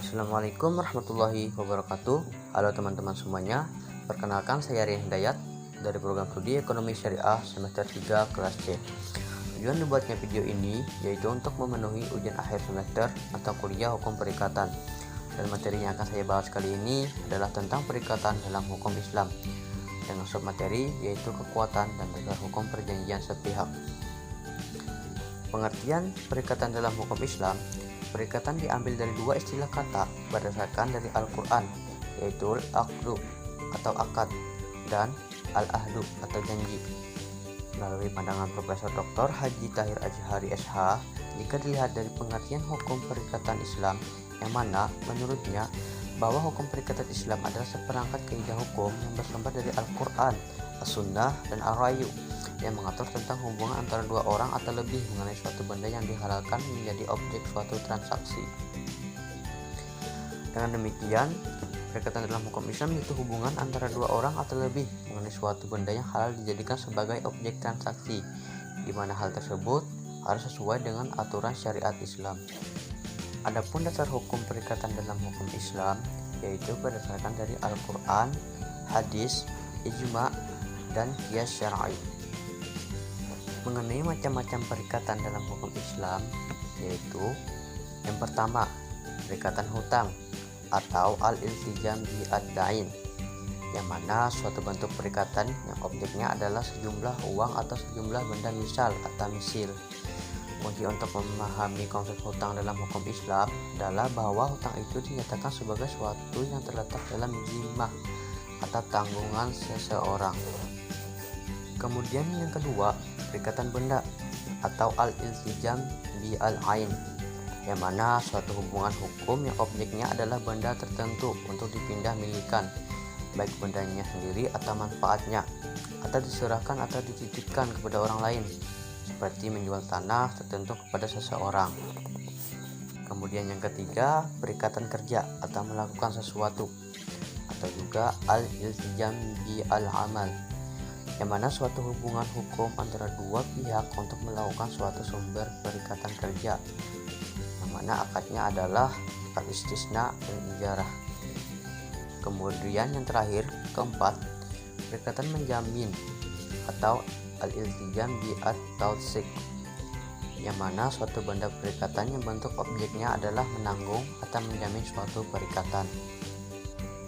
Assalamualaikum warahmatullahi wabarakatuh. Halo teman-teman semuanya. Perkenalkan, saya Rian Hidayat dari program studi Ekonomi Syariah semester 3 kelas C. Tujuan dibuatnya video ini yaitu untuk memenuhi ujian akhir semester atau kuliah hukum perikatan. Dan materi yang akan saya bahas kali ini adalah tentang perikatan dalam hukum Islam dengan submateri yaitu kekuatan dan dasar hukum perjanjian sepihak. Pengertian perikatan dalam hukum Islam. Perikatan diambil dari dua istilah kata berdasarkan dari Al-Quran, yaitu al-aqdu atau akad dan al-ahdu atau janji. Melalui pandangan Profesor Dr. Haji Tahir Azhari SH, jika dilihat dari pengertian hukum perikatan Islam, yang mana menurutnya bahwa hukum perikatan Islam adalah seperangkat kaidah hukum yang bersumber dari Al-Quran, As-Sunnah, dan Ar-Rayu, yang mengatur tentang hubungan antara dua orang atau lebih mengenai suatu benda yang dihalalkan menjadi objek suatu transaksi. Dengan demikian, perikatan dalam hukum Islam itu hubungan antara dua orang atau lebih mengenai suatu benda yang halal dijadikan sebagai objek transaksi, di mana hal tersebut harus sesuai dengan aturan syariat Islam. Adapun dasar hukum perikatan dalam hukum Islam yaitu berdasarkan dari Al-Quran, hadis, ijma, dan qiyas syar'i. Mengenai macam-macam perikatan dalam hukum Islam, yaitu yang pertama, perikatan hutang atau al-iltizam bi ad-dain, yang mana suatu bentuk perikatan yang objeknya adalah sejumlah uang atau sejumlah benda misal atau misil. Kunci untuk memahami konsep hutang dalam hukum Islam adalah bahwa hutang itu dinyatakan sebagai suatu yang terletak dalam zimmah atau tanggungan seseorang. Kemudian yang kedua, perikatan benda atau al-iltizam bi al-ain, yang mana suatu hubungan hukum yang objeknya adalah benda tertentu untuk dipindah milikan, baik bendanya sendiri atau manfaatnya, atau diserahkan atau dititipkan kepada orang lain, seperti menjual tanah tertentu kepada seseorang. Kemudian yang ketiga, perikatan kerja atau melakukan sesuatu, atau juga al-iltizam bi al-amal, yang mana suatu hubungan hukum antara dua pihak untuk melakukan suatu sumber perikatan kerja, yang mana akadnya adalah akad istisna dan ijarah. Kemudian yang terakhir, keempat, perikatan menjamin atau al-iltizam bi at-tawsik, yang mana suatu benda perikatan yang bentuk objeknya adalah menanggung atau menjamin suatu perikatan.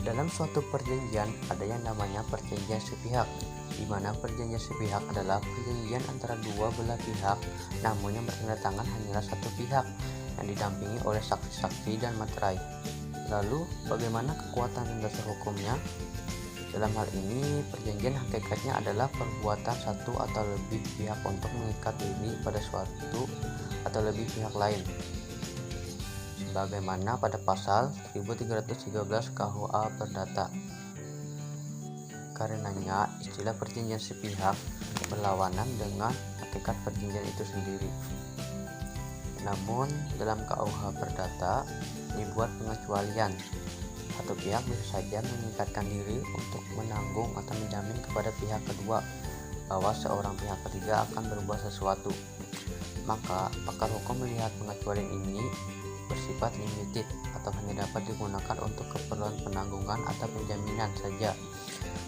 Dalam suatu perjanjian ada yang namanya perjanjian sepihak, di mana perjanjian sepihak adalah perjanjian antara dua belah pihak, namun yang bertanda tangan hanyalah satu pihak yang didampingi oleh saksi-saksi dan materai. Lalu, bagaimana kekuatan dan dasar hukumnya? Dalam hal ini, perjanjian hakikatnya adalah perbuatan satu atau lebih pihak untuk mengikat diri pada suatu atau lebih pihak lain, sebagaimana pada pasal 1313 KUA Perdata. Karenanya, istilah perjanjian sepihak berlawanan dengan hakikat perjanjian itu sendiri. Namun, dalam KUH Perdata dibuat pengecualian. Satu pihak bisa saja mengikatkan diri untuk menanggung atau menjamin kepada pihak kedua bahwa seorang pihak ketiga akan berbuat sesuatu. Maka, pakar hukum melihat pengecualian ini bersifat limited atau hanya dapat digunakan untuk keperluan penanggungan atau penjaminan saja.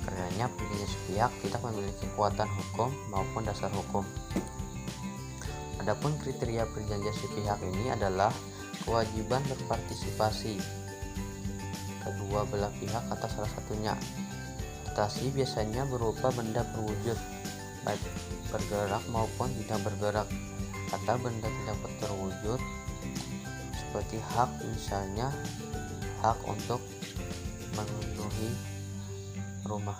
Karenanya perjanjian sepihak tidak memiliki kekuatan hukum maupun dasar hukum. Adapun kriteria perjanjian sepihak ini adalah kewajiban berpartisipasi kedua belah pihak atas salah satunya. Partisi biasanya berupa benda berwujud, baik bergerak maupun tidak bergerak, atau benda tidak terwujud seperti hak, misalnya hak untuk memenuhi rumah.